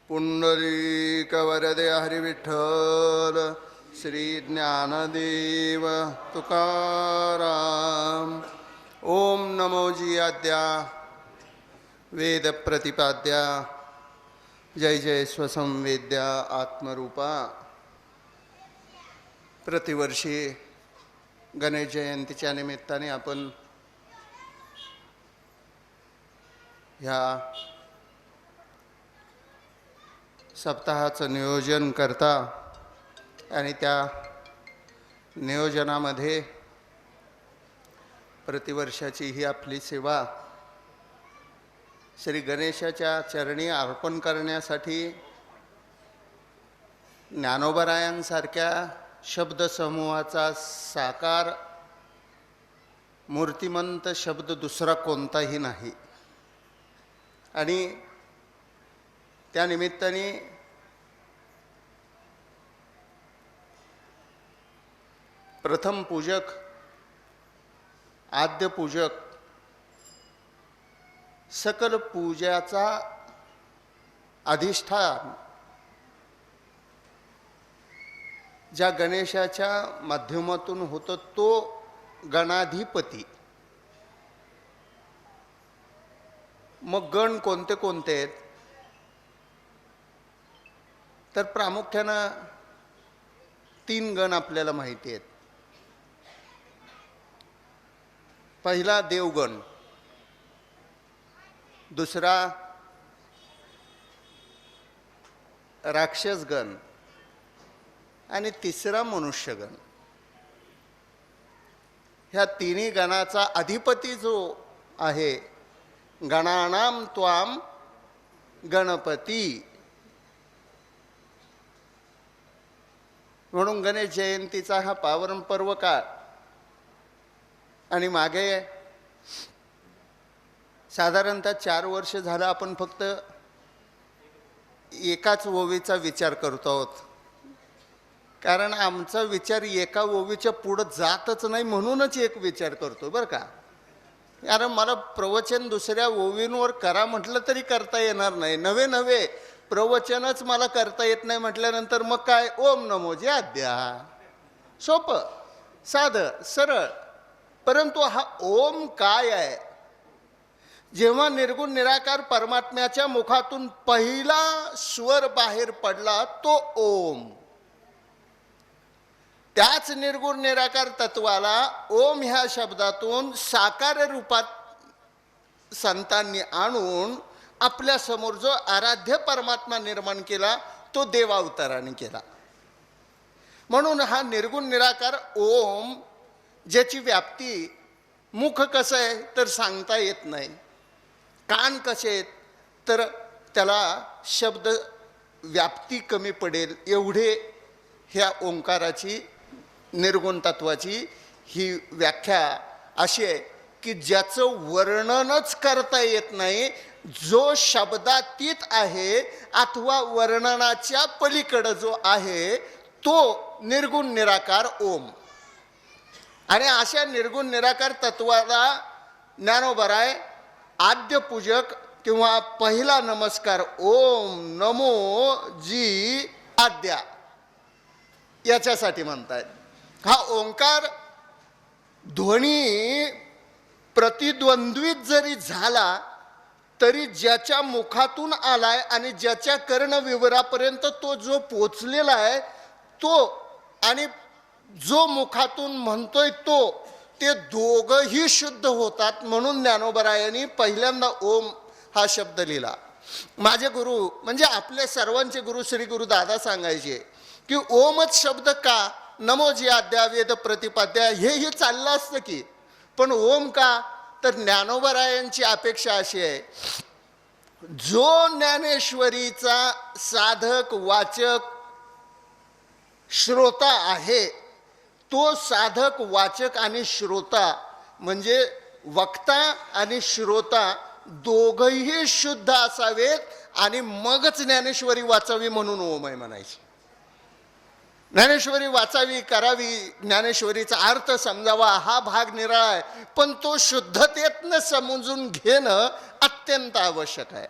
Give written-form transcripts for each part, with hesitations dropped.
पुंडलिकवरदे हरिविठ्ठल श्री ज्ञानदेव तुकाराम। ओम नमो जी आद्या वेद प्रतिपाद्या जय जय स्वसंवेद्या आत्मरूपा। प्रतिवर्षी गणेश जयंतीच्या निमित्ताने आपण ह्या सप्ताहाचं नियोजन करता आणि त्या नियोजनामध्ये प्रतिवर्षाची ही आपली सेवा श्री गणेशाच्या चरणी अर्पण करण्यासाठी ज्ञानोबरायांसारख्या शब्दसमूहाचा साकार मूर्तिमंत शब्द दुसरा कोणताही नाही। आणि त्या निमित्ताने प्रथम पूजक आद्य पूजक सकल पूजाचा अधिष्ठान ज्या गणेशाच्या माध्यमातून होतो तो गणाधिपती। मग गण कोणते कोणते आहेत तर प्रामुख्यानं 3 गण आपल्याला माहिती आहेत। पहिला देवगण, दुसरा राक्षसगण आणि तिसरा मनुष्यगण। ह्या तिन्ही गणाचा अधिपती जो आहे गणानां त्वाम गणपती। म्हणून गणेश जयंतीचा हा पावन पर्व काळ आणि मागे साधारणतः 4 वर्ष झालं आपण फक्त एकाच ओवीचा विचार करतो आहोत, कारण आमचा विचार एका ओवीच्या पुढं जातच नाही म्हणूनच एक विचार करतो बरं का। कारण मला प्रवचन दुसऱ्या ओवींवर करा म्हटलं तरी करता येणार नाही, नवे प्रवचनच मला करता येत नाही म्हटल्यानंतर मग काय ओम नमो जी आद्या, सोपं साधं सरळ। परंतु हा ओम काय आहे? जेव्हा निर्गुण निराकार परमात्म्याच्या मुखातून पहिला स्वर बाहेर पडला तो ओम, त्याच निर्गुण निराकार तत्वाला ओम ह्या शब्दातून साकार रूपात संतांनी आणून आपल्या समोर जो आराध्य परमात्मा निर्माण केला तो देवावताराने केला। म्हणून हा निर्गुण निराकार ओम ज्याची व्याप्ती मुख कसं आहे तर सांगता येत नाही, कान कसे आहेत तर त्याला शब्द व्याप्ती कमी पडेल एवढे ह्या ओंकाराची निर्गुण तत्वाची ही व्याख्या अशी आहे की ज्याचं वर्णनच करता येत नाही, जो शब्दातीत आहे अथवा वर्णनाच्या पलीकडे जो आहे तो निर्गुण निराकार ओम। आणि अशा निर्गुण निराकार तत्वाला ज्ञानोबराय आद्य पूजक किंवा पहिला नमस्कार ओम नमो जी आद्या याच्यासाठी म्हणतात। हा ओंकार ध्वनी प्रतिद्वंद्वित जरी झाला तरी ज्याच्या मुखातून आलाय आणि ज्याच्या कर्णविवरापर्यंत तो जो पोचलेला आहे तो आणि जो मुखातून म्हणतोय तो ते दोघंही शुद्ध होतात। म्हणून ज्ञानोबरायांनी पहिल्यांदा ओम हा शब्द लिहिला। माझे गुरु म्हणजे आपले सर्वांचे गुरु श्री गुरु दादा सांगायचे की ओमच शब्द का, नमो जी आद्या वेद प्रतिपाद्या हेही चाललं असतं की, पण ओम का तर ज्ञानोबरायांची अपेक्षा अशी आहे जो ज्ञानेश्वरीचा साधक वाचक श्रोता आहे तो साधक वाचक आणि श्रोता म्हणजे वक्ता आणि श्रोता दोघंही शुद्ध असावेत आणि मगच ज्ञानेश्वरी वाचावी म्हणून ओम आहे म्हणायची। ज्ञानेश्वरी वाचावी करावी, ज्ञानेश्वरीचा अर्थ समजावा हा भाग निराळा आहे, पण तो शुद्धतेतनं समजून घेणं अत्यंत आवश्यक आहे।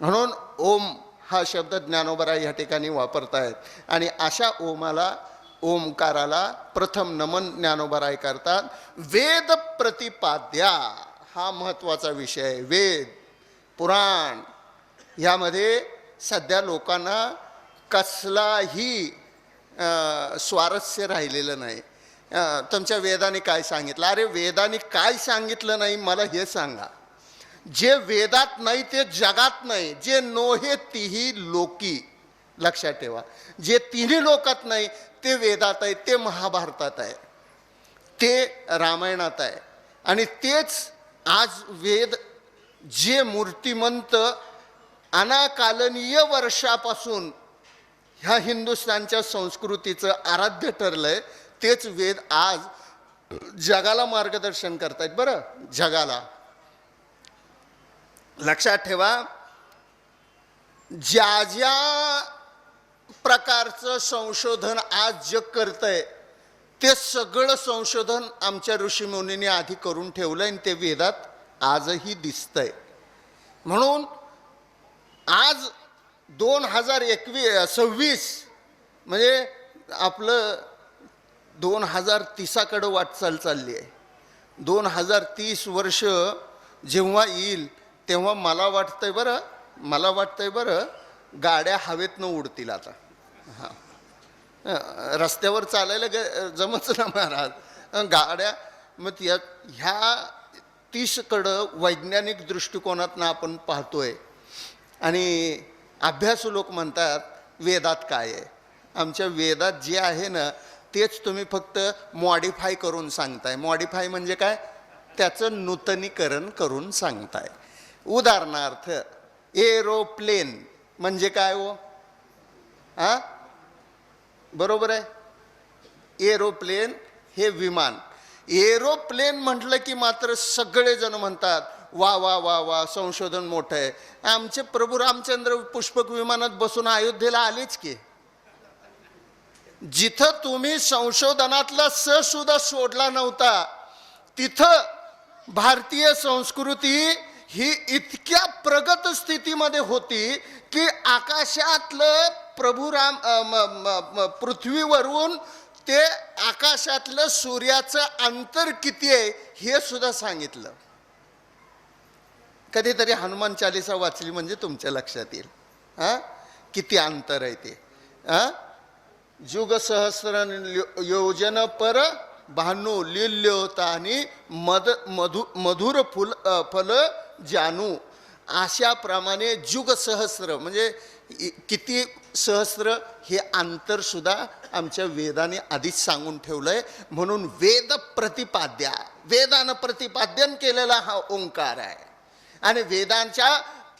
म्हणून ओम हा शब्द ज्ञानोबराय ह्या ठिकाणी वापरतायत आणि अशा ओमाला ओमकाराला प्रथम नमन ज्ञानोबराय करतात. वेद प्रतिपाद्या हा महत्त्वाचा विषय आहे. वेद पुराण ह्यामध्ये सध्या लोकांना कसलाही स्वारस्य राहिलेलं नाही. तुमच्या वेदाने काय सांगितलं? अरे वेदाने काय सांगितलं नाही मला हे सांगा. जे वेदात नाही ते जगात नाही. जे नोहे तिही लोकी, लक्षात ठेवा. जे तिन्ही लोकात नाही ते वेदात आहे, ते महाभारतात आहे, ते रामायणात आहे. आणि तेच आज वेद जे मूर्तिमंत अनाकालनीय वर्षापासून ह्या हिंदुस्थानच्या संस्कृतीचं आराध्य ठरलंय, तेच वेद आज जगाला मार्गदर्शन करतायत. बरं, जगाला लक्षात ठेवा. ज्या ज्या प्रकारचं संशोधन आज जग करतंय ते सगळं संशोधन आमच्या ऋषीमुनींनी आधी करून ठेवलंय आणि ते वेदात आजही दिसतंय. म्हणून आज 2026 म्हणजे आपलं 2030कडं वाटचाल चालली आहे. 2030 वर्ष जेव्हा येईल तेव्हा मला वाटतंय बरं गाड्या हवेतनं उडतील. आता हां, रस्त्यावर चालायला जमच ना महाराज, गाड्या. मग ह्या 30कडं वैज्ञानिक दृष्टिकोनातनं आपण पाहतोय. आणि अभ्यासू लोक म्हणतात वेदात काय आहे? आमच्या वेदात जे आहे ना तेच तुम्ही फक्त मॉडिफाय करून सांगताय. मॉडिफाय म्हणजे काय? त्याचं नूतनीकरण करून सांगताय. उदाहरणार्थ एरोप्लेन म्हणजे काय हो? हां, बरोबर आहे. एरोप्लेन हे विमान. एरोप्लेन म्हटलं की मात्र सगळेजण म्हणतात वा वा वा वा, संशोधन मोठं आहे. आमचे प्रभू रामचंद्र पुष्पक विमानात बसून अयोध्येला आलेच की. जिथं तुम्ही संशोधनातला स सुद्धा सोडला नव्हता तिथं भारतीय संस्कृती ही इतक्या प्रगत स्थितीमध्ये होती की आकाशातलं प्रभू राम पृथ्वीवरून ते आकाशातलं सूर्याचं अंतर किती आहे हे सुद्धा सांगितलं. कधीतरी हनुमान चालीसा वाचली म्हणजे तुमच्या लक्षात येईल हां किती अंतर आहे ते. जुग सहस्र योजन पर भानू लिल्योतानी मधुर फल जानू. अशाप्रमाणे जुग सहस्र म्हणजे किती सहस्र हे अंतर सुद्धा आमच्या वेदाने आधीच सांगून ठेवलंय. म्हणून वेद प्रतिपाद्या, वेदानं प्रतिपाद्यन केलेला हा ओंकार आहे. आणि वेदांच्या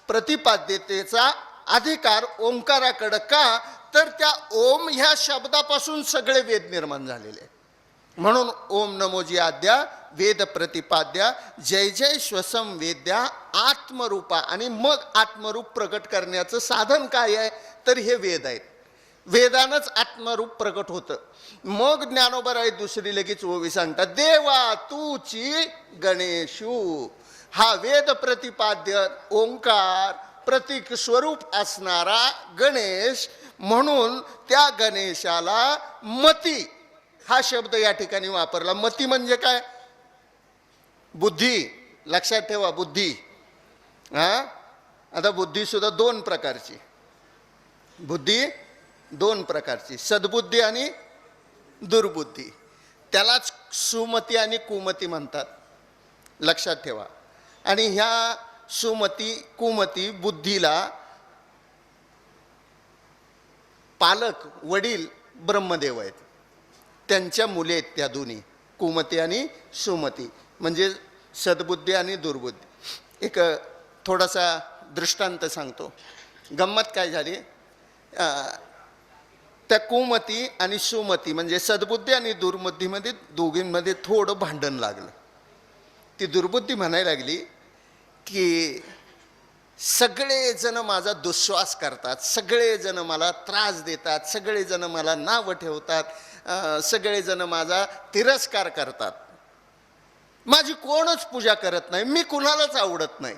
प्रतिपाद्यतेचा अधिकार ओंकाराकडं का? तर त्या ओम ह्या शब्दापासून सगळे वेद निर्माण झालेले. म्हणून ओम नमोजी आद्या वेद प्रतिपाद्या जय जय श्वसम वेद्या आत्मरूपा. आणि मग आत्मरूप प्रकट करण्याचं साधन काय आहे? तर हे वेद आहेत. वेदानंच आत्मरूप प्रकट होतं. मग ज्ञानोबराय दुसरी लगेच ओवी सांगतात देवा तूची गणेशू. हा वेद प्रतिपाद्य ओंकार प्रतीक स्वरूप असणारा गणेश. म्हणून त्या गणेशाला मती हा शब्द या ठिकाणी वापरला. मती म्हणजे काय? बुद्धी. लक्षात ठेवा, बुद्धी. आता बुद्धी सुद्धा दोन प्रकारची. बुद्धी दोन प्रकारची, सद्बुद्धी आणि दुर्बुद्धी. त्यालाच सुमती आणि कुमती म्हणतात. लक्षात ठेवा. आणि ह्या सुमती कुमती बुद्धीला पालक वडील ब्रह्मदेव आहेत. त्यांच्या मुले आहेत त्या दोन्ही, कुमती आणि सुमती. म्हणजे सद्बुद्धी आणि दुर्बुद्धी. एक थोडासा दृष्टांत सांगतो. गंमत काय झाली? त्या कुमती आणि सुमती म्हणजे सद्बुद्धी आणि दुर्बुद्धीमध्ये दोघींमध्ये थोडं भांडण लागलं. ती दुर्बुद्धी म्हणायला लागली की सगळेजण माझा दुस्वास करतात, सगळेजण मला त्रास देतात, सगळेजण मला नावं ठेवतात, सगळेजण माझा तिरस्कार करतात, माझी कोणच पूजा करत नाही, मी कुणालाच आवडत नाही.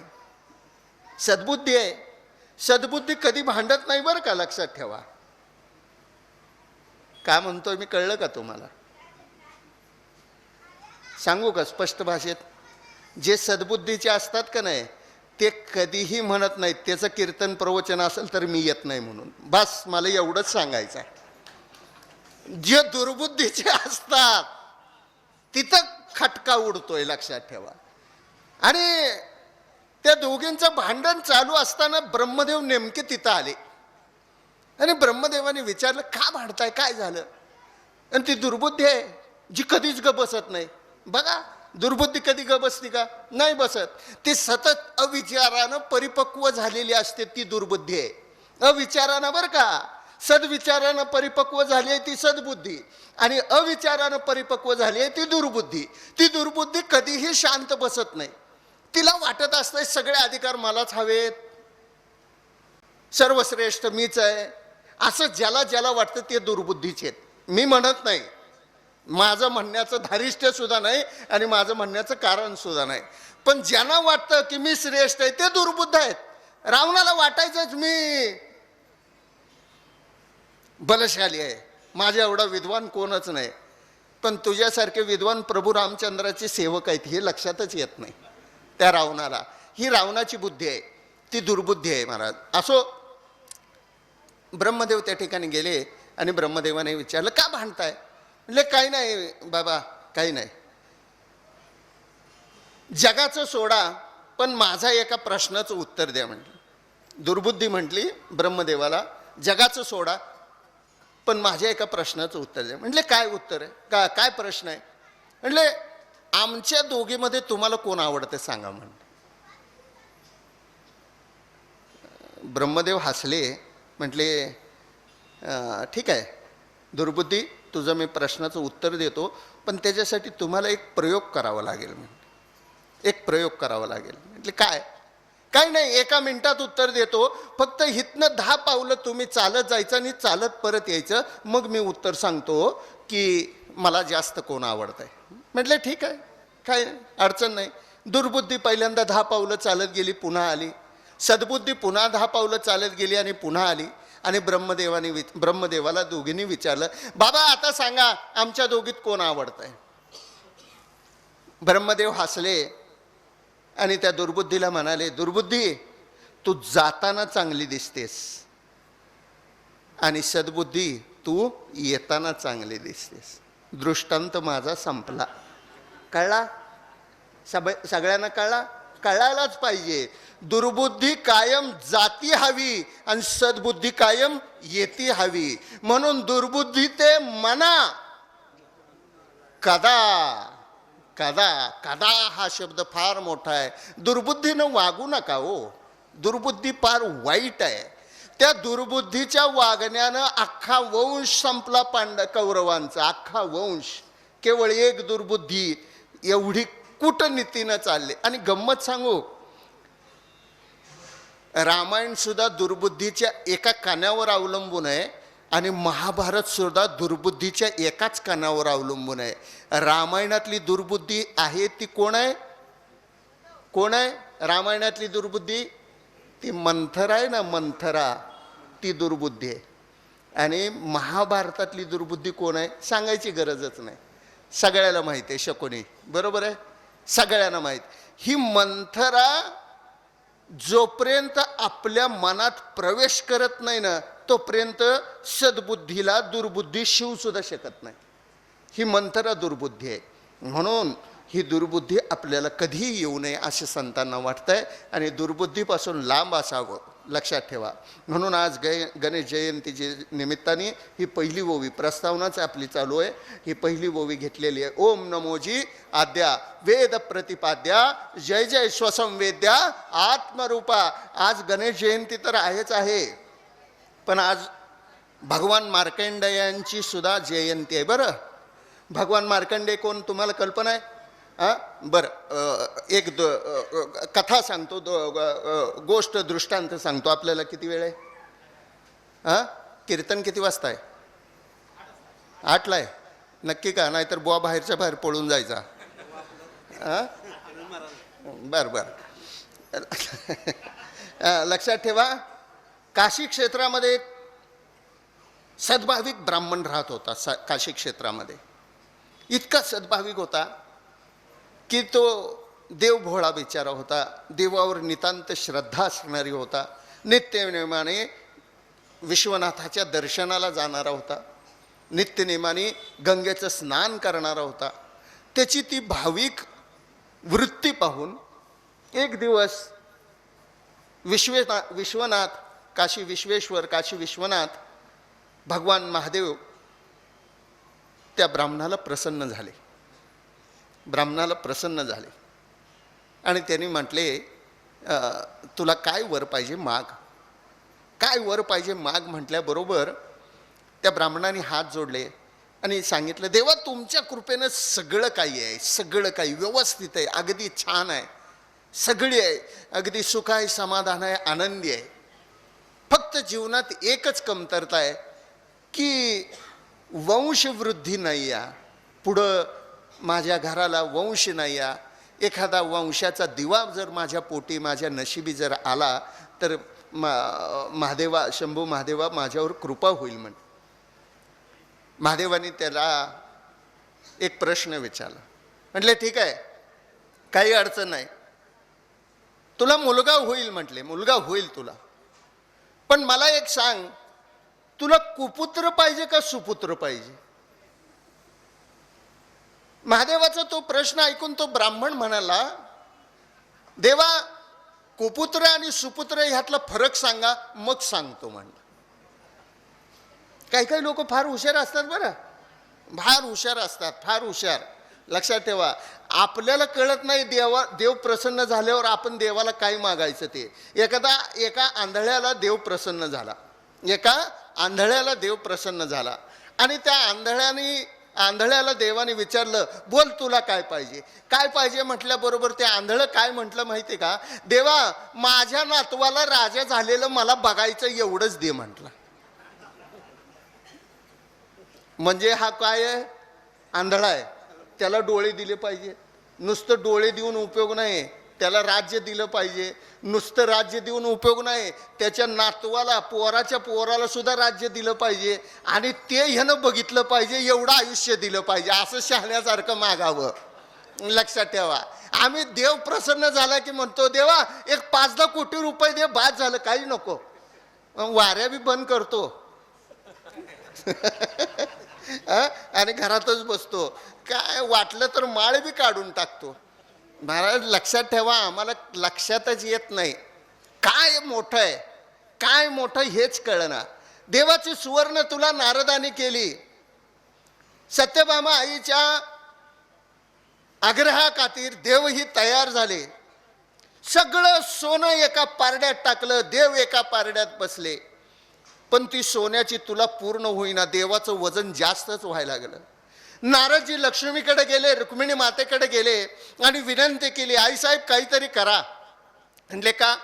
सद्बुद्धी आहे. सद्बुद्धी कधी भांडत नाही बरं का, लक्षात ठेवा. काय म्हणतोय मी कळलं का तुम्हाला? सांगू का स्पष्ट भाषेत? जे सद्बुद्धीचे असतात का नाही ते कधीही म्हणत नाहीत त्याचं कीर्तन प्रवचन असेल तर मी येत नाही म्हणून. बस मला एवढंच सांगायचं आहे. जे दुर्बुद्धीचे असतात तिथं खटका उडतोय, लक्षात ठेवा. आणि त्या दोघींचं भांडण चालू असताना ब्रह्मदेव नेमके तिथं आले आणि ब्रह्मदेवाने विचारलं का भांडताय, काय झालं? आणि ती दुर्बुद्धी आहे जी कधीच ग बसत नाही. बघा दुर्बुद्धी कधी ग बसती का? नाही बसत. ती सतत अविचारानं परिपक्व झालेली असते, ती दुर्बुद्धी आहे. अविचारानं बरं का, सद्विचारानं परिपक्व झाली आहे ती सद्बुद्धी, आणि अविचारानं परिपक्व झाली आहे ती दुर्बुद्धी. ती दुर्बुद्धी कधीही शांत बसत नाही. तिला वाटत असतं सगळे अधिकार मलाच हवेत, सर्वश्रेष्ठ मीच आहे, असं ज्याला ज्याला वाटतं ते दुर्बुद्धीचे आहेत. मी म्हणत नाही, माझं म्हणण्याचं धारिष्ट्य सुद्धा नाही आणि माझं म्हणण्याचं कारण सुद्धा नाही, पण ज्यांना वाटतं की मी श्रेष्ठ आहे ते दुर्बुद्ध आहेत. रावणाला वाटायचंच मी बलशाली आहे, माझ्या एवढा विद्वान कोणच नाही, पण तुझ्यासारखे विद्वान प्रभू रामचंद्राचे सेवक आहेत हे लक्षातच येत नाही त्या रावणाला. ही रावणाची बुद्धी आहे, ती दुर्बुद्धी आहे महाराज. असो, ब्रह्मदेव त्या ठिकाणी गेले आणि ब्रह्मदेवाने विचारलं का भांडताय? म्हणजे काही नाही बाबा, काही नाही, जगाचं सोडा पण माझा एका प्रश्नाचं उत्तर द्या म्हटलं. दुर्बुद्धी म्हटली ब्रह्मदेवाला जगाचं सोडा पण माझ्या एका प्रश्नाचं उत्तर द्या. म्हटले काय उत्तर आहे, काय प्रश्न आहे? म्हटले आमच्या दोघीमध्ये तुम्हाला कोण आवडते सांगा म्हणलं. ब्रह्मदेव हसले, म्हटले ठीक आहे दुर्बुद्धी, तुझं मी प्रश्नाचं उत्तर देतो, पण त्याच्यासाठी तुम्हाला एक प्रयोग करावा लागेल. म्हणजे एक प्रयोग करावा लागेल. म्हटले काय? काही नाही, एका मिनिटात उत्तर देतो, फक्त हितनं 10 पावलं तुम्ही चालत जायचं आणि चालत परत यायचं, मग मी उत्तर सांगतो की मला जास्त कोण आवडतंय. म्हटलं ठीक आहे, काय अडचण नाही. दुर्बुद्धी पहिल्यांदा 10 पावलं चालत गेली, पुन्हा आली. सद्बुद्धी पुन्हा 10 पावलं चालत गेली आणि पुन्हा आली. आणि ब्रह्मदेवाला दोघींनी विचारलं, बाबा आता सांगा आमच्या दोघीत कोण आवडतंय? ब्रह्मदेव हसले आणि त्या दुर्बुद्धीला म्हणाले, दुर्बुद्धी तू जाताना चांगली दिसतेस आणि सद्बुद्धी तू येताना चांगली दिसतेस. दृष्टांत माझा संपला. कळला? सगळ्यांना कळला? कळायलाच पाहिजे. दुर्बुद्धी कायम जाती हवी आणि सद्बुद्धी कायम येती हवी. म्हणून दुर्बुद्धी ते मना कदा कदा कदा हा शब्द फार मोठा आहे. दुर्बुद्धीनं वागू नका हो, दुर्बुद्धी फार वाईट आहे. त्या दुर्बुद्धीच्या वागण्यानं अख्खा वंश संपला कौरवांचा, अख्खा वंश. केवळ एक दुर्बुद्धी एवढी कूटनीतीनं चालले. आणि गंमत सांगू, रामायण सुद्धा दुर्बुद्धीच्या एका कानावर अवलंबून आहे आणि महाभारत सुद्धा दुर्बुद्धीच्या एकाच कानावर अवलंबून आहे. रामायणातली दुर्बुद्धी आहे ती कोण आहे? कोण आहे रामायणातली दुर्बुद्धी? ती मंथरा आहे ना, मंथरा, ती दुर्बुद्धी आहे. आणि महाभारतातली दुर्बुद्धी कोण आहे सांगायची गरजच नाही, सगळ्याला माहिती आहे. शकुनी, बरोबर आहे, सगळ्यांना माहीत. ही मंथरा जोपर्यंत आपल्या मनात प्रवेश करत नाही ना तोपर्यंत सद्बुद्धीला दुर्बुद्धी शिवू सुद्धा शकत नाही. ही मंथरा दुर्बुद्धी आहे. म्हणून ही दुर्बुद्धी आपल्याला कधीही येऊ नये असे संतांना वाटतंय आणि दुर्बुद्धीपासून लांब असावं, लक्षात ठेवा. म्हणून आज गणेश जयंतीच्या निमित्ताने ही पहिली ओवी प्रस्तावनाच आपली चालू आहे. ही पहिली ओवी घेतलेली आहे. ओम नमोजी आद्या वेद प्रतिपाद्या जय जय स्वसंवेद्या आत्मरूपा. आज गणेश जयंती तर आहेच आहे, पण आज भगवान मार्कंडेयांची सुद्धा जयंती आहे. बरं, भगवान मार्कंडेय कोण तुम्हाला कल्पना आहे? बरं, एक कथा सांगतो, गोष्ट दृष्टांत सांगतो. आपल्याला किती वेळ आहे? कीर्तन किती वाजता आहे? 8ला आहे. नक्की का? नाहीतर बुवा बाहेरच्या बाहेर पळून जायचा. बरं बरं लक्षात ठेवा. काशी क्षेत्रामध्ये एक सद्भाविक ब्राह्मण राहत होता. काशी क्षेत्रामध्ये इतका सद्भाविक होता की तो देवभोळा बिचारा होता. देवावर नितांत श्रद्धा असणारी होता. नित्यनेमाने विश्वनाथाच्या दर्शनाला जाणारा होता. नित्यनेमाने गंगेचं स्नान करणारा होता. त्याची ती भाविक वृत्ती पाहून एक दिवस विश्वनाथ काशी विश्वेश्वर काशी विश्वनाथ भगवान महादेव त्या ब्राह्मणाला प्रसन्न झाले. ब्राह्मणाला प्रसन्न झाले आणि त्यांनी म्हटले, तुला काय वर पाहिजे माग, काय वर पाहिजे माग. म्हटल्याबरोबर त्या ब्राह्मणाने हात जोडले आणि सांगितलं, देवा तुमच्या कृपेनं सगळं काही आहे, सगळं काही व्यवस्थित आहे, अगदी छान आहे, सगळी आहे, अगदी सुख आहे, समाधान आहे, आनंदी आहे. फक्त जीवनात एकच कमतरता आहे की वंशवृद्धी नाही या, पुढं माझ्या घराला वंश नाही या. एखादा वंशाचा दिवा जर माझ्या पोटी माझ्या नशिबी जर आला तर महादेवा, शंभू महादेवा माझ्यावर कृपा होईल म्हण. महादेवाने त्याला एक प्रश्न विचारला. म्हटले, ठीक आहे, काही अडचण नाही, तुला मुलगा होईल. म्हटले, मुलगा होईल तुला, पण मला एक सांग, तुला कुपुत्र पाहिजे का सुपुत्र पाहिजे. महादेवाचा तो प्रश्न ऐकून तो ब्राह्मण म्हणाला, देवा कुपुत्र आणि सुपुत्र ह्यातला फरक सांगा, मग सांगतो म्हणला. काही काही लोक फार हुशार असतात बरं, फार हुशार असतात, फार हुशार. लक्षात ठेवा, आपल्याला कळत नाही देव प्रसन्न झाल्यावर आपण देवाला काय मागायचं ते. एका आंधळ्याला देव प्रसन्न झाला, एका आंधळ्याला देव प्रसन्न झाला आणि त्या आंधळ्याला देवाने विचारलं, बोल तुला काय पाहिजे, काय पाहिजे. म्हटल्याबरोबर ते आंधळं काय म्हटलं माहिती का, देवा माझ्या नातवाला राजा झालेलं मला बघायचं, एवढंच दे म्हटलं. म्हणजे हा काय आहे, आंधळा आहे, त्याला डोळे दिले पाहिजे. नुसतं डोळे देऊन उपयोग नाही, त्याला राज्य दिलं पाहिजे. नुसतं राज्य देऊन उपयोग नाही, त्याच्या नातवाला पोराच्या पोराला सुद्धा राज्य दिलं पाहिजे आणि ते ह्यानं बघितलं पाहिजे, एवढं आयुष्य दिलं पाहिजे. असं शहाण्यासारखं मागावं. लक्षात ठेवा, आम्ही देव प्रसन्न झाला की म्हणतो, देवा एक 5-10 कोटी रुपये दे, बाद झालं, काही नको. वाऱ्या बी बंद करतो आणि घरातच बसतो. काय वाटलं तर माळ बी काढून टाकतो. महाराज लक्षात ठेवा, आम्हाला लक्षातच येत नाही काय मोठं आहे, काय मोठं हेच कळना. देवाची सुवर्ण तुला नारदाने केली. सत्यभामा आईच्या आग्रहाखातीर देवही तयार झाले. सगळं सोनं एका पारड्यात टाकलं, देव एका पारड्यात बसले. पण ती सोन्याची तुला पूर्ण होईना, देवाचं वजन जास्तच व्हायला लागलं. नारदजी लक्ष्मीकडे गेले, रुक्मिणी मातेकडे गेले आणि विनंती केली, आईसाहेब काहीतरी करा. म्हणले, का,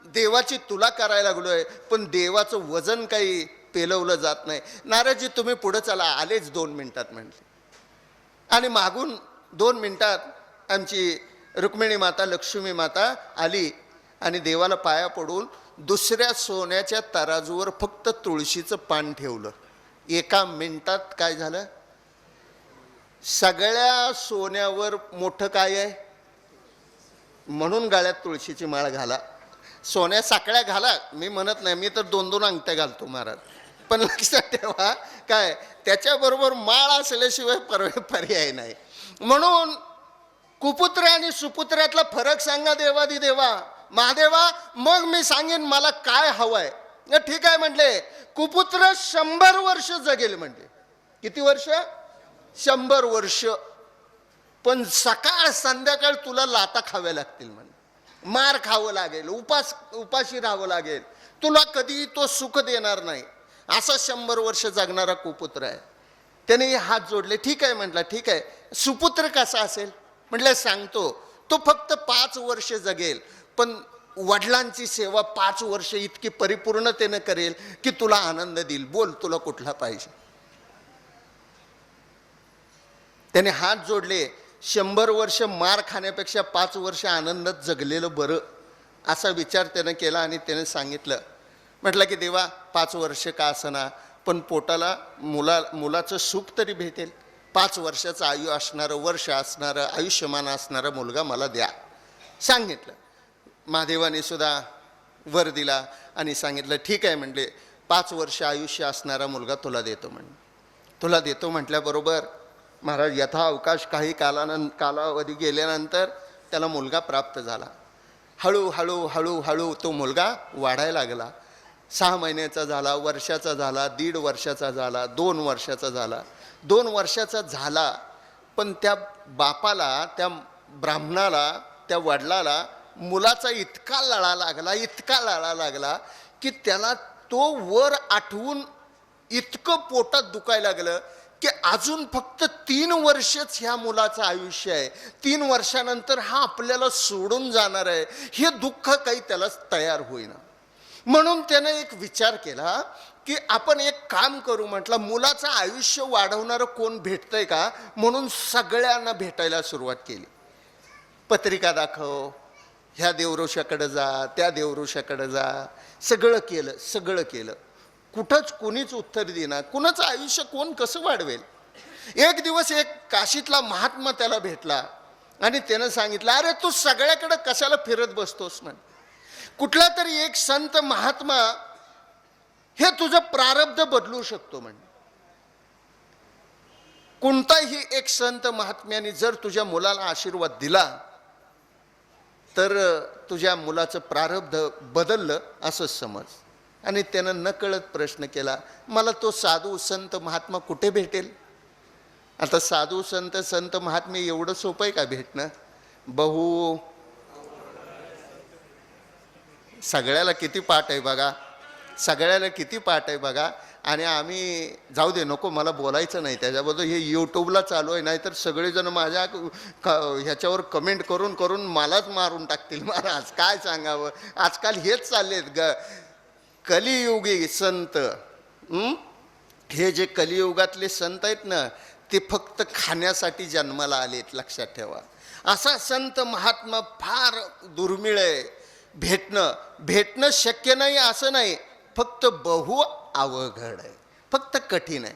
देवाची तुला करायला लागलोय, पण देवाचं वजन काही पेलवलं जात नाही. नारदजी तुम्ही पुढे चला, आलेच 2 मिनिटात म्हटले. आणि मागून 2 मिनिटात आमची रुक्मिणी माता लक्ष्मी माता आली आणि देवाला पाया पडून दुसऱ्या सोन्याच्या तराजूवर फक्त तुळशीचं पान ठेवलं. 1 मिनिटात काय झालं, सगळ्या सोन्यावर मोठं काय आहे, म्हणून गळ्यात तुळशीची माळ घाला, सोन्या साखळ्या घाला. मी म्हणत नाही, मी तर 2-2 अंगठ्या घालतो महाराज, पण लक्षात ठेवा काय, त्याच्याबरोबर माळ असल्याशिवाय पर्याय नाही. म्हणून कुपुत्र आणि सुपुत्रातला फरक सांगा देवादी देवा. महादेवा मग मी सांगेन मला काय हवंय. ठीक आहे म्हटले, कुपुत्र 100 वर्ष जगेल. म्हटले, किती वर्ष, 100 वर्ष. पण सकाळ संध्याकाळ तुला लाता खाव्या लागतील, म्हणे मार खावं लागेल, उपाशी राहावं लागेल, तुला कधी तो सुख देणार नाही. असा 100 वर्ष जगणारा कुपुत्र आहे. त्याने हात जोडले. ठीक आहे म्हटला, ठीक आहे. सुपुत्र कसा असेल. म्हटलं सांगतो, तो फक्त 5 वर्ष जगेल, पण वडिलांची सेवा 5 वर्ष इतकी परिपूर्णतेने करेल की तुला आनंद देईल. बोल तुला कुठला पाहिजे. त्याने हात जोडले. 100 वर्ष मार खाण्यापेक्षा 5 वर्ष आनंदात जगलेलं बरं, असा विचार त्यानं केला आणि त्याने सांगितलं, म्हटलं की देवा 5 वर्ष का असना, पण पोटाला मुलाचं सुख तरी भेटेल. 5 वर्षाचं वर्ष असणारं आयुष्यमान असणारा मुलगा मला द्या. सांगितलं. महादेवाने सुद्धा वर दिला आणि सांगितलं ठीक आहे म्हणले, 5 वर्ष आयुष्य असणारा मुलगा तुला देतो म्हणले. तुला देतो म्हटल्याबरोबर महाराज यथाअवकाश काही कालावधी गेल्यानंतर त्याला मुलगा प्राप्त झाला. हळूहळू तो मुलगा वाढायला लागला. 6 महिन्याचा झाला, वर्षाचा झाला, 1.5 वर्षाचा झाला, 2 वर्षाचा झाला. 2 वर्षाचा झाला, पण त्या बापाला, त्या ब्राह्मणाला, त्या वडिलाला मुलाचा इतका लळा लागला की त्याला तो वर आठवून इतकं पोटात दुखायला लागलं की अजून फक्त 3 वर्षच ह्या मुलाचं आयुष्य आहे. 3 वर्षानंतर हा आपल्याला सोडून जाणार आहे, हे दुःख काही त्याला तयार होईना. म्हणून त्यानं एक विचार केला की आपण एक काम करू. म्हटलं मुलाचं आयुष्य वाढवणारं कोण भेटतंय का, म्हणून सगळ्यांना भेटायला सुरुवात केली. पत्रिका दाखव, ह्या देवऋषाकडे जा, त्या देवऋषाकडे जा, सगळं केलं. कुठंच कोणीच उत्तर देणार. कुणाचं आयुष्य कोण कसं वाढवेल. एक दिवस एक काशीतला महात्मा त्याला भेटला आणि त्यानं सांगितलं, अरे तू सगळ्याकडे कशाला फिरत बसतोस म्हण. कुठला तरी एक संत महात्मा हे तुझं प्रारब्ध बदलू शकतो म्हण. कोणताही एक संत महात्म्याने जर तुझ्या मुलाला आशीर्वाद दिला तर तुझ्या मुलाचं प्रारब्ध बदललं असं समज. आणि त्यानं नकळत प्रश्न केला, मला तो साधू संत महात्मा कुठे भेटेल. आता साधू संत महात्मे एवढं सोपं आहे का भेटणं. सगळ्याला किती पाठ आहे बघा. आणि आम्ही जाऊ दे, नको, मला बोलायचं नाही त्याच्याबद्दल. हे यूट्यूबला चालू आहे, नाहीतर सगळेजण माझ्या ह्याच्यावर कमेंट करून मलाच मारून टाकतील. महाराज काय सांगावं, आजकाल हेच चाललेत कलियुगी संत. हे जे कलियुगातले संत आहेत ना, ते फक्त खाण्यासाठी जन्माला आलेत, लक्षात ठेवा. असा संत महात्मा फार दुर्मिळ आहे. भेटणं शक्य नाही असं नाही, फक्त बहु अवघड आहे, फक्त कठीण आहे.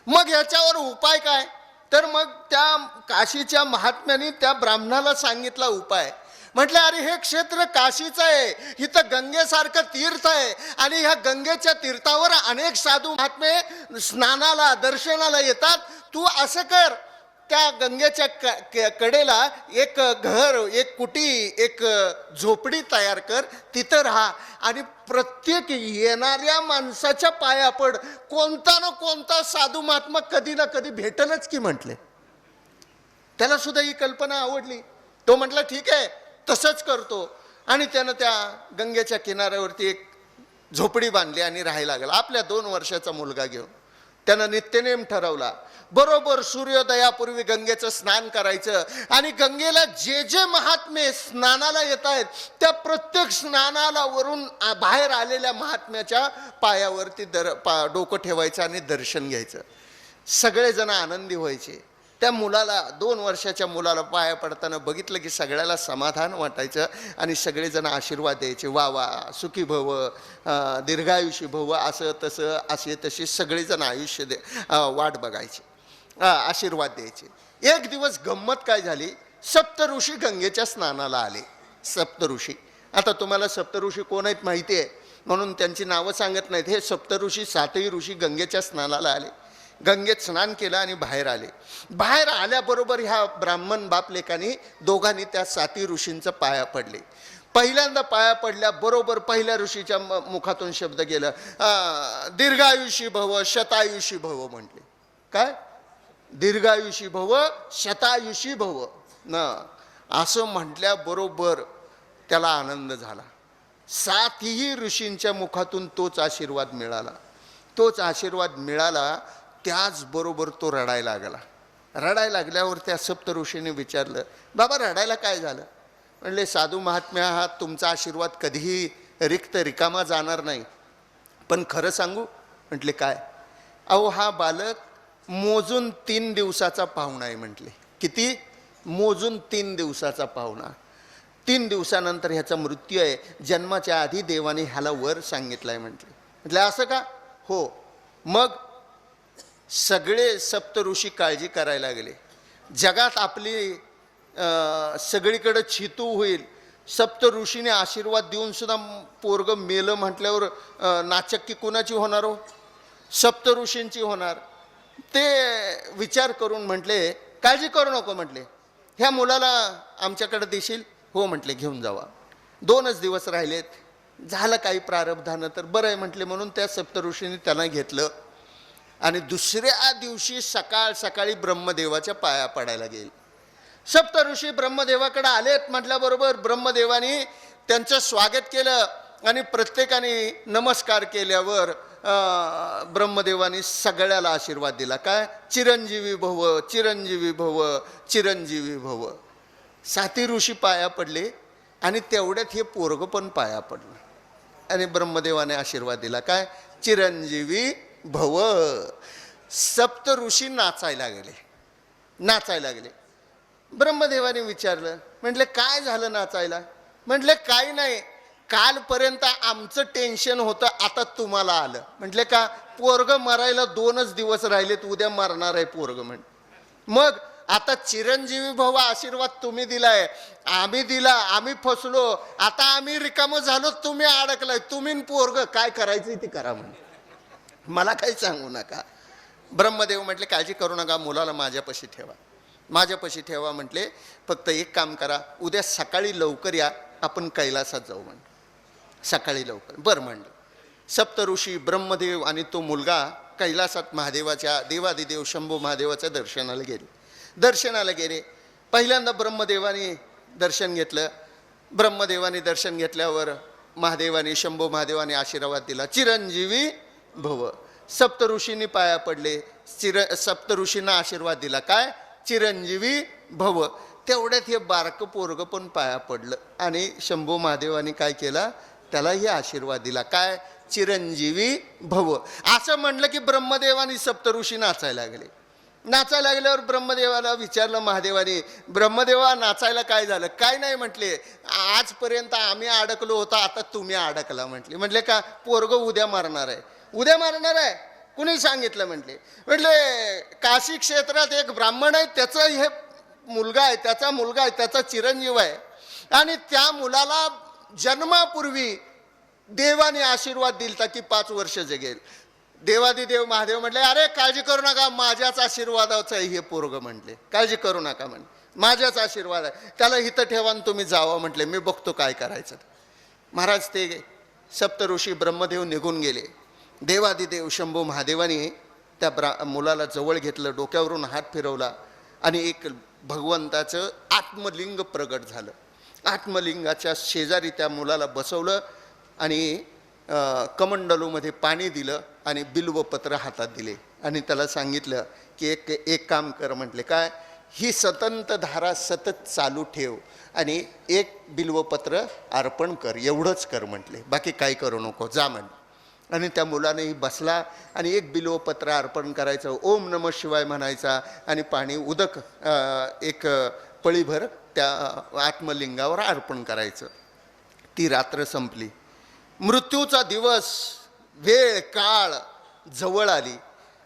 मग याच्यावर उपाय काय, तर मग त्या काशीच्या महात्म्याने त्या ब्राह्मणाला सांगितला उपाय. म्हटलं, अरे हे क्षेत्र काशीचं आहे, इथं गंगेसारखं तीर्थ आहे आणि ह्या गंगेच्या तीर्थावर अनेक साधू महात्मे स्नानाला दर्शनाला येतात. तू असं कर, त्या गंगेच्या कडेला एक घर, एक कुटी, एक झोपडी तयार कर, तिथं राहा आणि प्रत्येक येणाऱ्या माणसाच्या पाया पड. कोणता ना कोणता साधू महात्मा कधी ना कधी भेटलच की म्हटले. त्याला सुद्धा ही कल्पना आवडली. तो म्हटला ठीक आहे, तसंच करतो. आणि त्यानं त्या गंगेच्या किनाऱ्यावरती एक झोपडी बांधली आणि राहायला लागला आपल्या 2 वर्षाचा मुलगा घेऊन. त्यानं नित्यनेम ठरवला, बरोबर सूर्योदयापूर्वी गंगेचं स्नान करायचं आणि गंगेला जे जे महात्मे स्नानाला येत आहेत त्या प्रत्येक स्नानाला वरून बाहेर आलेल्या महात्म्याच्या पायावरती डोकं ठेवायचं आणि दर्शन घ्यायचं. सगळेजण आनंदी व्हायचे. त्या मुलाला, 2 वर्षाच्या मुलाला पाया पडताना बघितलं की सगळ्याला समाधान वाटायचं आणि सगळेजण आशीर्वाद द्यायचे. वा सुखी भव, दीर्घायुषी भव, असं तसं असे तसे सगळेजण आयुष्य वाट बघायचे, आशीर्वाद द्यायचे. एक दिवस गंमत काय झाली, सप्तऋषी गंगेच्या स्नानाला आले. सप्तऋषी, आता तुम्हाला सप्तऋषी कोण आहेत माहिती आहे म्हणून त्यांची नावं सांगत नाहीत. हे सप्तऋषी 7ही ऋषी गंगेच्या स्नानाला आले. गंगेत स्नान केलं आणि बाहेर आले. बाहेर आल्याबरोबर ह्या ब्राह्मण बापलेकांनी दोघांनी त्या 7ही ऋषींचं पाया पडले. पहिल्यांदा पाया पडल्याबरोबर पहिल्या ऋषीच्या मुखातून शब्द गेलं, दीर्घायुषी भव शतायुषी भव म्हटले. काय, दीर्घायुषी भव शतायुषी भव न असं म्हटल्याबरोबर त्याला आनंद झाला. 7ही ऋषींच्या मुखातून तोच आशीर्वाद मिळाला. त्याचबरोबर तो रडायला लागला. रडायला लागल्यावर त्या सप्त ऋषीने विचारलं, बाबा रडायला काय झालं. म्हणले, साधू महात्म्या, हा तुमचा आशीर्वाद कधीही रिकामा जाणार नाही. पण खरं सांगू. म्हटले काय. अहो हा बालक मोजून 3 दिवसाचा पाहुणा आहे. म्हटले किती. मोजून 3 दिवसाचा पाहुणा. 3 दिवसानंतर ह्याचा मृत्यू आहे, जन्माच्या आधी देवाने ह्याला वर सांगितलंय म्हटलं असं का? हो. मग सगळे सप्तऋषी काळजी करायला लागले. जगात आपली सगळीकडे छितू होईल, सप्त ऋषीने आशीर्वाद देऊन सुद्धा पोरग मेलं म्हटल्यावर नाचक्की कोणाची होणार हो? सप्त ऋषींची होणार. ते विचार करून म्हटले काळजी करू नको म्हटले, ह्या मुलाला आमच्याकडे देशील? हो म्हटले, घेऊन जावा. 2च दिवस राहिलेत, झालं काही प्रारब्धानं तर बरं आहे म्हटले, म्हणून त्या सप्त ऋषींनी त्यांना घेतलं आणि दुसऱ्या दिवशी सकाळ सकाळी ब्रह्मदेवाच्या पाया पडायला गेले. सप्त ऋषी ब्रह्मदेवाकडे आलेत म्हटल्याबरोबर ब्रह्मदेवानी त्यांचं स्वागत केलं आणि प्रत्येकाने नमस्कार केल्यावर ब्रह्मदेवानी सगळ्याला आशीर्वाद दिला. काय? चिरंजीवी भव, चिरंजीवी भव, चिरंजीवी भव. 7 ऋषी पाया पडले आणि तेवढ्यात हे पोरग पण पाया पडलं आणि ब्रह्मदेवाने आशीर्वाद दिला. काय? चिरंजीवी भव. सप्त ऋषी नाचायला गेले. ब्रह्मदेवाने विचारलं, म्हटले काय झालं नाचायला? म्हटले काही नाही, कालपर्यंत आमचं टेन्शन होतं, आता तुम्हाला आलं. म्हटले का? पोरग मरायला 2च दिवस राहिलेत, उद्या मरणार आहे पोरग. मग आता चिरंजीवी भव आशीर्वाद तुम्ही दिलाय, आम्ही दिला, आम्ही फसलो, आता आम्ही रिकामं झालो, तुम्ही अडकलाय, तुम्ही पोरग काय करायचं ते करा म्हणे, मला काही सांगू नका. ब्रह्मदेव म्हटले काळजी करू नका, मुलाला माझ्यापाशी ठेवा म्हटले. फक्त एक काम करा, उद्या सकाळी लवकर या, आपण कैलासात जाऊ म्हणे. सकाळी लवकर. बरं म्हणलं. सप्त ऋषी ब्रह्मदेव आणि तो मुलगा कैलासात महादेवाच्या, देवादिदेव शंभू महादेवाच्या दर्शनाला गेले. पहिल्यांदा ब्रह्मदेवाने दर्शन घेतलं. ब्रह्मदेवाने दर्शन घेतल्यावर महादेवाने, शंभू महादेवाने आशीर्वाद दिला, चिरंजीवी भव. सप्त ऋषींनी पाया पडले, सप्त ऋषींना आशीर्वाद दिला. काय? चिरंजीवी भव. तेवढ्यात हे बारकं पोरग पण पाया पडलं आणि शंभू महादेवाने काय केला? त्यालाही आशीर्वाद दिला. काय? चिरंजीवी भव. असं म्हणलं की ब्रह्मदेवानी सप्त ऋषी नाचायला लागल्यावर ब्रह्मदेवाला विचारलं महादेवाने, ब्रह्मदेवा नाचायला काय झालं? काय नाही म्हटले, आजपर्यंत आम्ही अडकलो होतो, आता तुम्ही अडकला म्हटले. म्हटले का? पोरग उद्या मारणार आहे. कुणी सांगितलं? म्हटले काशी क्षेत्रात एक ब्राह्मण आहे, त्याचा हे मुलगा आहे, त्याचा चिरंजीव आहे आणि त्या मुलाला जन्मापूर्वी देवाने आशीर्वाद दिलता की 5 वर्ष जगेल. देवादिदेव महादेव म्हटले अरे काळजी करू नका, माझ्याच आशीर्वादाचं आहे हे पोरग. म्हटले काळजी करू नका, माझ्याच आशीर्वाद आहे, त्याला इथं ठेवा आणि तुम्ही जावा. म्हटले मी बघतो काय करायचं. महाराज ते सप्त ऋषी ब्रह्मदेव निघून गेले. देवादिदेव शंभू महादेवाने त्या मुलाला जवळ घेतलं, डोक्यावरून हात फिरवला आणि एक भगवंताचं आत्मलिंग प्रगट झालं. आत्मलिंगाच्या शेजारी त्या मुलाला बसवलं आणि कमंडलूमध्ये पाणी दिलं आणि बिल्वपत्र हातात दिले आणि त्याला सांगितलं की एक काम कर. म्हटले काय? ही सतंत धारा सतत चालू ठेव आणि एक बिल्वपत्र अर्पण कर, एवढंच कर म्हटले, बाकी काही करू नको, जा म्हटले. आणि त्या मुलानेही बसला आणि एक बिल्वपत्र अर्पण करायचं, ओम नमः शिवाय म्हणायचा आणि पाणी उदक एक पळीभर त्या आत्मलिंगावर अर्पण करायचं. ती रात्र संपली. मृत्यूचा दिवस, वेळ काळ जवळ आली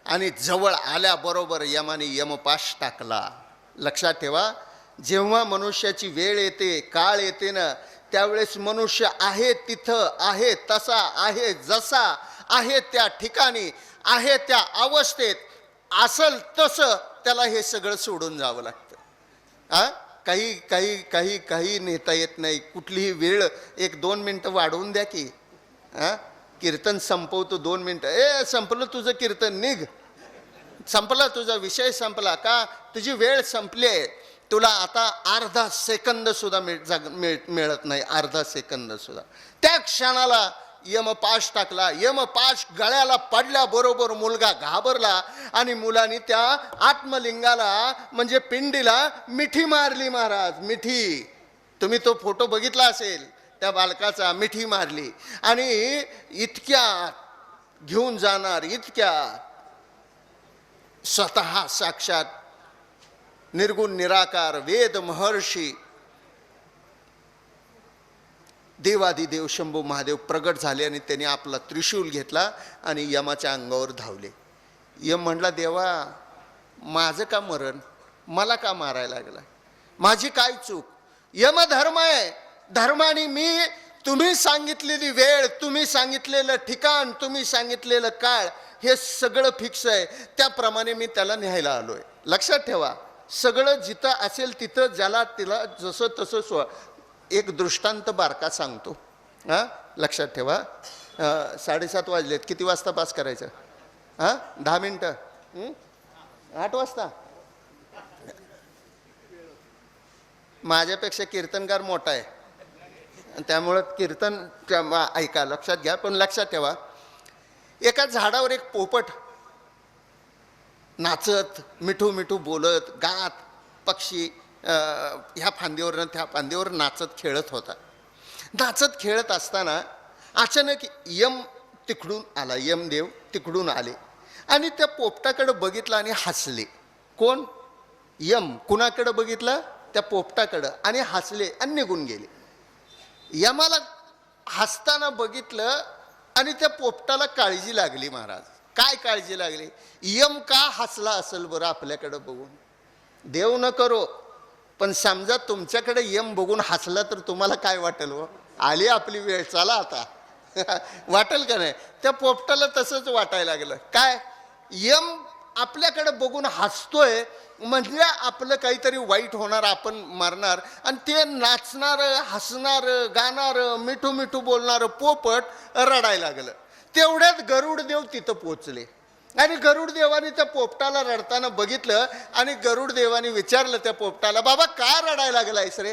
आणि जवळ आल्याबरोबर यमाने यमपाश टाकला. लक्षात ठेवा, जेव्हा मनुष्याची वेळ येते, काळ येते ना, त्यावेळेस मनुष्य आहे तिथं, आहे तसा, आहे जसा, आहे त्या ठिकाणी, आहे त्या अवस्थेत, असल तसं त्याला हे सगळं सोडून जावं लागतं. काही नेता येत नाही. कुठलीही वेळ 1-2 मिनटं वाढवून द्या की. कीर्तन संपवतो 2 मिनटं, संपलं तुझं कीर्तन, निघ, संपला तुझा विषय, संपला का? तुझी वेळ संपली आहे, तुला आता अर्धा सेकंद सुद्धा मिळत नाही, अर्धा सेकंद सुद्धा. त्या क्षणाला यमपाश टाकला. यमपाश गळ्याला पडल्याबरोबर मुलगा घाबरला आणि मुलाने त्या आत्मलिंगाला म्हणजे पिंडीला मिठी मारली. महाराज, मिठी, तुम्ही तो फोटो बघितला असेल त्या बालकाचा, मिठी मारली आणि इतक्यात घेऊन जाणार, इतक्यात स्वतः साक्षात निर्गुण निराकार वेद महर्षी देवादिदेव शंभू महादेव प्रगट झाले आणि त्यांनी आपला त्रिशूल घेतला आणि यमाच्या अंगावर धावले. यम म्हणला, देवा माझं का मरण, मला का मारायला लागला, माझी काय चूक, यमधर्म आहे, धर्माने मी तुम्ही सांगितलेली वेळ, तुम्ही सांगितलेलं ठिकाण, तुम्ही सांगितलेलं काळ हे सगळं फिक्स आहे, त्याप्रमाणे मी त्याला न्यायला आलोय. लक्षात ठेवा, सगळं जिथं असेल तिथं ज्याला तिला जसं तसं एक दृष्टांत बारका सांगतो. हां, लक्षात ठेवा. 7:30 वाजलेत, किती वाजता पास करायचं? 10 मिनटं, 8 वाजता. माझ्यापेक्षा कीर्तनकार मोठा आहे, त्यामुळं कीर्तन ऐका, लक्षात घ्या. पण लक्षात ठेवा, एका झाडावर एक पोपट नाचत, मिठू मिठू बोलत, गात, पक्षी ह्या फांदीवर त्या फांदीवर नाचत खेळत होता. नाचत खेळत असताना अचानक यम तिकडून आला, यमदेव तिकडून आले आणि त्या पोपटाकडे बघितलं आणि हसले. कोण? यम. कुणाकडे बघितलं? त्या पोपटाकडं, आणि हसले आणि निघून गेले. यमाला हसताना बघितलं आणि त्या पोपटाला काळजी लागली. महाराज, काय काळजी लागली? यम का हसला असेल बरं आपल्याकडं बघून? देव न करो, पण समजा तुमच्याकडे यम बघून हसला तर तुम्हाला काय वाटेल? हो, आली आपली वेळ, चला आता. वाटेल का नाही? त्या पोपटाला तसंच वाटायला लागलं. काय? यम आपल्याकडे बघून हसतोय म्हणजे आपलं काहीतरी वाईट होणार, आपण मरणार. आणि ते नाचणार, हसणार, गाणार, मिठू मिठू बोलणार पोपट रडायला लागलं. तेवढ्यात गरुडदेव तिथं पोचले आणि गरुडदेवाने त्या पोपटाला रडताना बघितलं आणि गरुडदेवाने विचारलं त्या पोपटाला, बाबा का रडायला लागलायस रे,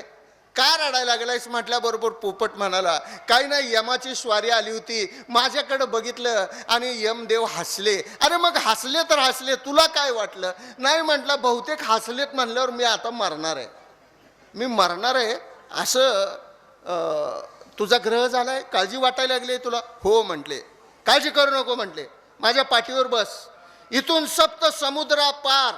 का रडायला लागलायस? म्हटल्याबरोबर पोपट म्हणाला, काही नाही, यमाची स्वारी आली होती, माझ्याकडे बघितलं आणि यमदेव हसले. अरे मग हसले तर हसले, तुला काय वाटलं? नाही म्हटलं, बहुतेक हसलेत म्हणल्यावर मी आता मरणार आहे, मी मरणार आहे असं तुझा ग्रह झालाय, काळजी वाटायला लागली तुला? हो म्हटले. काळजी करू नको म्हटले, माझ्या पाठीवर बस, इथून 7 समुद्रा पार,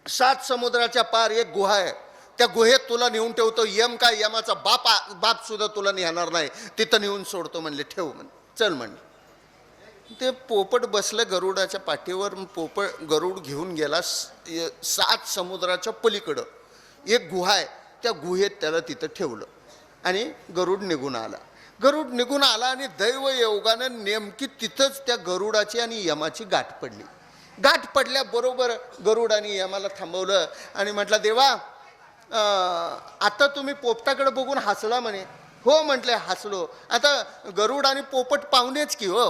7 समुद्राच्या पार एक गुहा आहे, त्या गुहेत तुला नेऊन ठेवतो. यम काय, यमाचा बाप सुद्धा तुला नेणार नाही, तिथं नेऊन सोडतो म्हणले. ठेव म्हण, चल म्हणले. ते पोपट बसलं गरुडाच्या पाठीवर. गरुड घेऊन गेला 7 समुद्राच्या पलीकडं एक गुहा आहे, त्या गुहेत त्याला तिथं ठेवलं आणि गरुड निघून आला. गरुड निघून आला आणि दैवयोगानं नेमकी तिथंच त्या गरुडाची आणि यमाची गाठ पडली. गाठ पडल्याबरोबर गरुडाने यमाला थांबवलं आणि म्हटलं, देवा आता तुम्ही पोपटाकडे बघून हसला म्हणे. हो म्हटले, हसलो. आता गरुड आणि पोपट पाहुणेच की हो,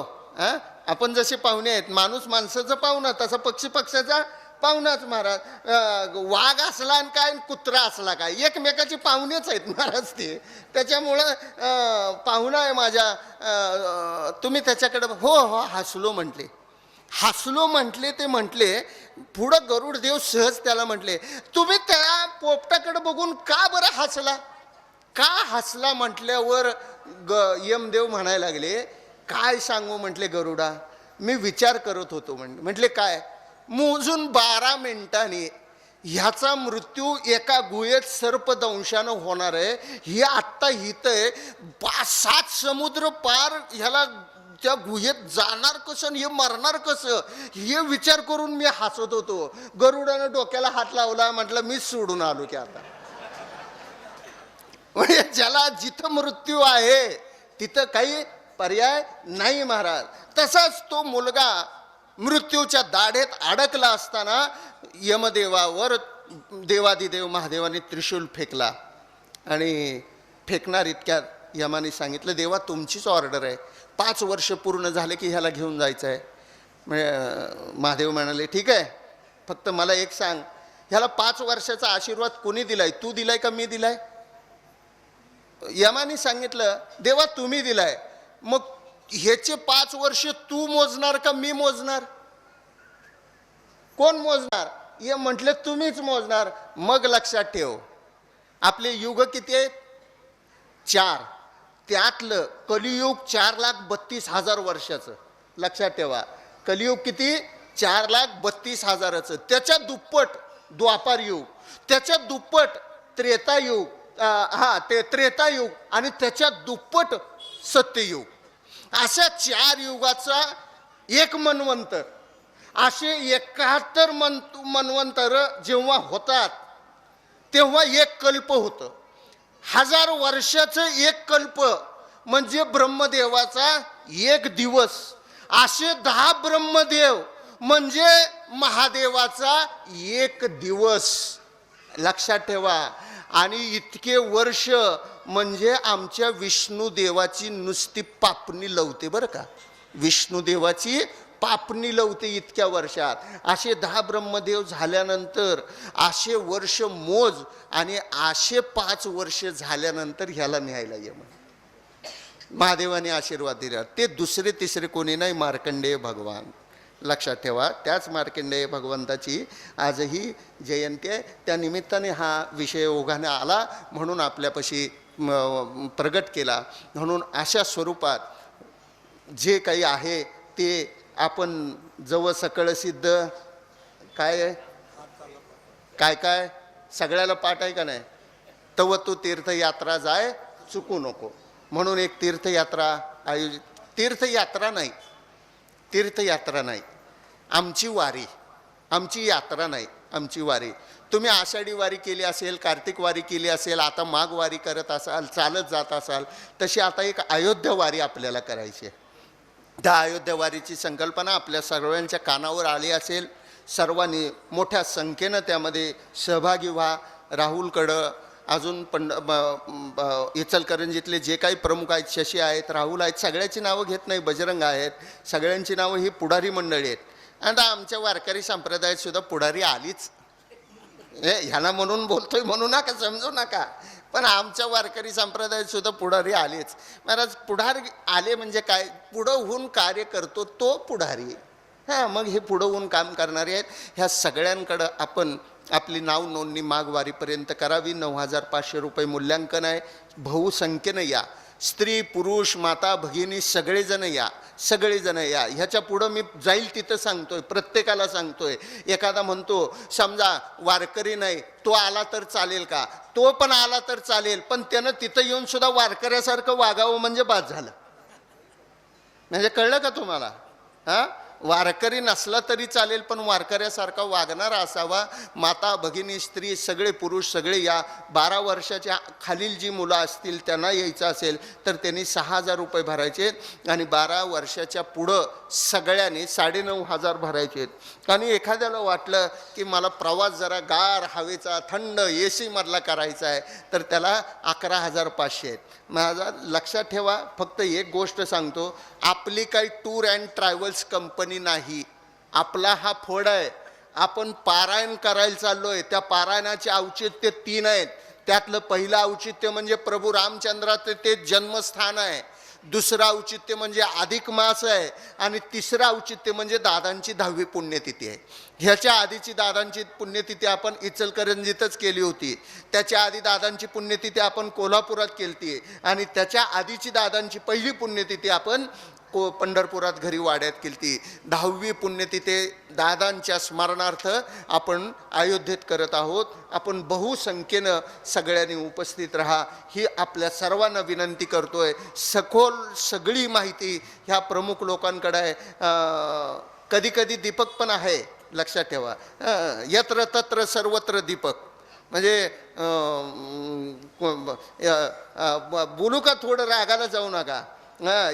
आपण जसे पाहुणे आहेत, माणूस माणसाचं पाहुणा, तसा पक्षी पक्षाचा पाहुणाच महाराज. वाघ असला आणि काय, कुत्रा असला काय, एकमेकाची पाहुणेच आहेत महाराज ते. त्याच्यामुळं पाहुणा आहे माझ्या, तुम्ही त्याच्याकडे. हो हो हसलो म्हटले. हसलो म्हटले ते म्हटले. पुढं गरुडदेव सहज त्याला म्हटले, तुम्ही त्या पोपटाकडे बघून का बरं हसला? का हसला म्हटल्यावर यमदेव म्हणायला लागले, काय सांगू म्हटले गरुडा, मी विचार करत होतो. म्हटले काय? मोजून 12 मिनिटांनी ह्याचा मृत्यू एका गुहेत सर्पदंशानं होणार आहे. हे आत्ता हित आहे, 7 समुद्र पार, ह्याला त्या गुहेत जाणार कसं, हे मरणार कसं, हे विचार करून मी हसत होतो. गरुडानं डोक्याला हात लावला, म्हटलं मीच सोडून आलो की आता. म्हणजे ज्याला जिथं मृत्यू आहे तिथं काही पर्याय नाही महाराज. तसाच तो मुलगा मृत्यूच्या दाढेत अडकला असताना यमदेवावर देवादिदेव महादेवाने त्रिशूल फेकला आणि फेकणार इतक्यात यमाने सांगितलं, देवा तुमचीच ऑर्डर आहे, 5 वर्ष पूर्ण झाले की ह्याला घेऊन जायचं आहे. महादेव म्हणाले, ठीक आहे, फक्त मला एक सांग, ह्याला 5 वर्षाचा आशीर्वाद कोणी दिलाय, तू दिलाय का मी दिलाय? यमाने सांगितलं, देवा तुम्ही दिलाय. मग ह्याचे 5 वर्ष तू मोजणार का मी मोजणार? कोण मोजणार? ये म्हटले तुम्हीच मोजणार. मग लक्षात ठेव, आपले युग किती आहेत? 4. त्यातलं कलियुग 4,32,000 वर्षाचं. लक्षात ठेवा, कलियुग किती? 4,32,000चं. त्याच्या दुप्पट द्वापार युग, त्याच्या दुप्पट त्रेतायुग, ते त्रेतायुग आणि त्याच्या दुप्पट सत्ययुग, अशा 4 युगाचा एक मन्वंतर. असे 71 मन्वंतर जेव्हा होतात तेव्हा एक कल्प होतं. 1000 वर्षाचं एक कल्प म्हणजे ब्रह्मदेवाचा एक दिवस. असे 10 ब्रह्मदेव म्हणजे महादेवाचा एक दिवस. लक्षात ठेवा. आणि इतके वर्ष म्हणजे आमच्या विष्णुदेवाची नुसती पापणी लवते बरं का. विष्णुदेवाची पापणी लवते इतक्या वर्षात. असे 10 ब्रह्मदेव झाल्यानंतर असे वर्ष मोज आणि असे 5 वर्ष झाल्यानंतर ह्याला न्यायला ये म्हणे. महादेवाने आशीर्वाद दिला. ते दुसरे तिसरे कोणी नाही, मार्कंडेय भगवान. लक्षात ठेवा. त्याच मार्कंडेय भगवंताची आजही जयंती आहे. त्या निमित्ताने हा विषय ओघाने आला म्हणून आपल्यापाशी प्रगट केला. म्हणून अशा स्वरूपात जे काही आहे ते आपण जवळ सकळ सिद्ध काय काय काय सगळ्याला पाठ आहे का नाही. तव तू तीर्थयात्रा जाय चुकू नको म्हणून एक तीर्थयात्रा आयोजित. तीर्थयात्रा नाही, आमची वारी, आमची यात्रा नाही, आमची वारी. तुम्ही आषाढी वारी केली असेल, कार्तिक वारी केली असेल, आता माघ वारी करत असाल, चालत जात असाल, तशी आता एक अयोध्या वारी आपल्याला करायची आहे. त्या अयोध्या वारीची संकल्पना आपल्या सर्वांच्या कानावर आली असेल. सर्वांनी मोठ्या संख्येनं त्यामध्ये सहभागी व्हा. राहुलकडं अजून इचलकरंजीतले जे काही प्रमुख आहेत, शशी आहेत, राहुल आहेत, सगळ्याची नावं घेत नाही, बजरंग आहेत, सगळ्यांची नावं ही पुढारी मंडळी आहेत. आता आमच्या वारकरी संप्रदायात सुद्धा पुढारी आलीच. ह्याला म्हणून बोलतोय म्हणू नका, समजू नका, पण आमच्या वारकरी संप्रदायात सुद्धा पुढारी आलेच. महाराज पुढारी आले म्हणजे काय, पुढं होऊन कार्य करतो तो पुढारी. हां, मग हे पुढं होऊन काम करणारे आहेत. ह्या सगळ्यांकडं आपण आपली नाव नोंदणी माघवारीपर्यंत करावी. 9500 रुपये मूल्यांकन आहे. बहुसंख्येनं या. स्त्री पुरुष माता भगिनी सगळेजण या, सगळेजण या. ह्याच्या पुढं मी जाईल तिथं सांगतोय, प्रत्येकाला सांगतोय. एखादा म्हणतो समजा वारकरी नाही, तो आला तर चालेल का. तो पण आला तर चालेल, पण त्यानं तिथं येऊन सुद्धा वारकऱ्यासारखं वागावं म्हणजे बाद झालं. म्हणजे कळलं का तुम्हाला. हां, वारकरी नसला तरी चालेल, पण वारकऱ्यासारखा वागणारा असावा. माता भगिनी स्त्री सगळे पुरुष सगळे या. 12 वर्षाच्या खालील जी मुलं असतील त्यांना यायचं असेल तर त्यांनी 6000 रुपये भरायचे आणि 12 वर्षाच्या पुढं सगळ्यांनी 9500 भरायचे. आणि एखाद्याला वाटलं की मला प्रवास जरा गार हवेचा थंड AC मधला करायचा आहे तर त्याला 11500 आहेत. माझा लक्षात ठेवा. फक्त एक गोष्ट सांगतो, आपली काही टूर अँड ट्रॅव्हल्स कंपनी नाही. आपला हा फड आहे. आपण पारायण करायला चाललोय. त्या पारायणाचे औचित्य 3 आहेत. त्यातलं पहिलं औचित्य म्हणजे प्रभू रामचंद्राचं ते जन्मस्थान आहे. दुसरं औचित्य म्हणजे अधिक मास आहे. आणि तिसरं औचित्य म्हणजे दादांची 10वी पुण्यतिथी आहे. ह्याच्या आधीची दादांची पुण्यतिथी आपण इचलकरंजीतच केली होती. त्याच्या आधी दादांची पुण्यतिथी आपण कोल्हापुरात केली आणि त्याच्या आधीची दादांची पहिली पुण्यतिथी आपण पंढरपुरात घरी वाड्यात केली. 10वी पुण्यतिथी दादांच्या स्मरणार्थ आपण अयोध्येत करत आहोत. आपण बहुसंख्येनं सगळ्यांनी उपस्थित राहा ही आपल्या सर्वांना विनंती करतोय. सखोल सगळी माहिती ह्या प्रमुख लोकांकडे आहे. कधी कधी दीपक पण आहे, लक्षात ठेवा. यत्र तत्र सर्वत्र दीपक. म्हणजे बोलू का, थोडं रागाला जाऊ नका.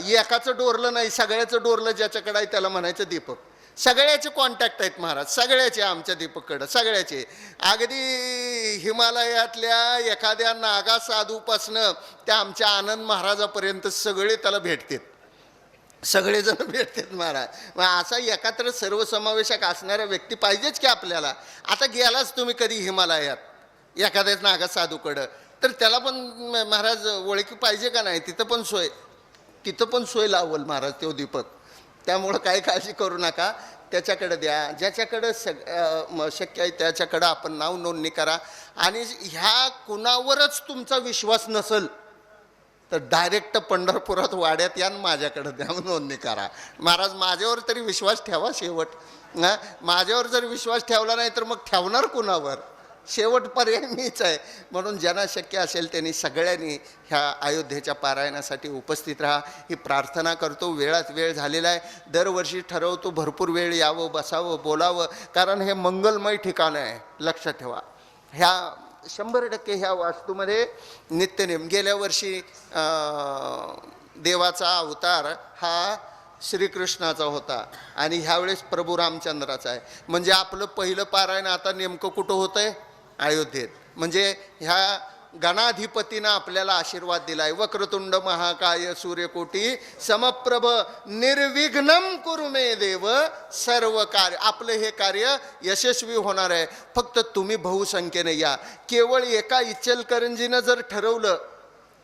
एकाचं डोरलं नाही, सगळ्याचं डोरलं ज्याच्याकडे आहे त्याला म्हणायचं दीपक. सगळ्याचे कॉन्टॅक्ट आहेत महाराज, सगळ्याचे आमच्या दीपककडं, सगळ्याचे. अगदी हिमालयातल्या एखाद्या नागा साधूपासनं त्या आमच्या आनंद महाराजापर्यंत सगळे त्याला भेटतात, सगळेजण भेटतात महाराज. मग असा एकत्र सर्वसमावेशक असणाऱ्या व्यक्ती पाहिजेच की आपल्याला. आता गेलाच तुम्ही कधी हिमालयात एखाद्याच नागा साधूकडं तर त्याला पण महाराज ओळखी पाहिजे का नाही. तिथं पण सोय लावल महाराज तो दीपक. त्यामुळं काही काळजी करू नका. त्याच्याकडे द्या, ज्याच्याकडं शक्य आहे त्याच्याकडं आपण नाव नोंदणी करा. आणि ह्या कुणावरच तुमचा विश्वास नसेल तर डायरेक्ट पंढरपुरात वाड्यात या आणि माझ्याकडे द्या, नोंदणी करा. महाराज माझ्यावर तरी विश्वास ठेवा शेवट. माझ्यावर जर विश्वास ठेवला नाही तर मग ठेवणार कुणावर. शेवट पर्याय मीच आहे. म्हणून ज्यांना शक्य असेल त्यांनी सगळ्यांनी ह्या अयोध्येच्या पारायणासाठी उपस्थित राहा ही प्रार्थना करतो. वेळात वेळ झालेला आहे. दरवर्षी ठरवतो भरपूर वेळ यावं, बसावं, बोलावं, कारण हे मंगलमय ठिकाण आहे. लक्षात ठेवा, ह्या 100% ह्या वास्तूमध्ये नित्यनेम. गेल्या वर्षी देवाचा अवतार हा श्रीकृष्णाचा होता आणि ह्यावेळेस प्रभू रामचंद्राचा आहे. म्हणजे आपलं पहिलं पारायण आता नेमकं कुठं होतं आहे? अयोध्येत. म्हणजे ह्या गणाधिपतीनं आपल्याला आशीर्वाद दिला आहे. वक्रतुंड महाकाय सूर्यकोटी समप्रभ निर्विघ्नम कुरु मे देव सर्व कार्य. आपलं हे कार्य यशस्वी होणार आहे. फक्त तुम्ही बहुसंख्येने या. केवळ एका इचलकरंजीनं जर ठरवलं,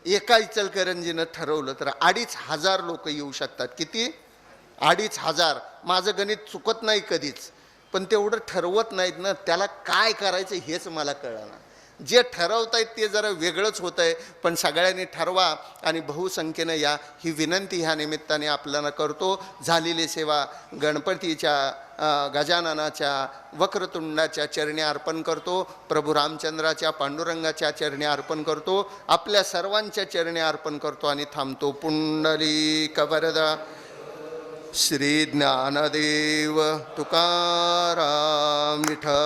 एका इचलकरंजीनं ठरवलं तर 2500 लोक येऊ शकतात. किती? 2500. माझं गणित चुकत नाही कधीच, पण तेवढं ठरवत नाहीत ना. त्याला काय करायचं हेच मला कळलं. जे ठरवतायत ते जरा वेगळंच होतं आहे. पण सगळ्यांनी ठरवा आणि बहुसंख्येनं या ही विनंती ह्या निमित्ताने आपल्याला करतो. झालेली सेवा गणपतीच्या, गजाननाच्या, वक्रतुंडाच्या चरणी अर्पण करतो. प्रभू रामचंद्राच्या, पांडुरंगाच्या चरणी अर्पण करतो. आपल्या सर्वांच्या चरणी अर्पण करतो आणि थांबतो. पुंडलिक वरदा श्री ज्ञानदेव तुकाराम विठ्ठल.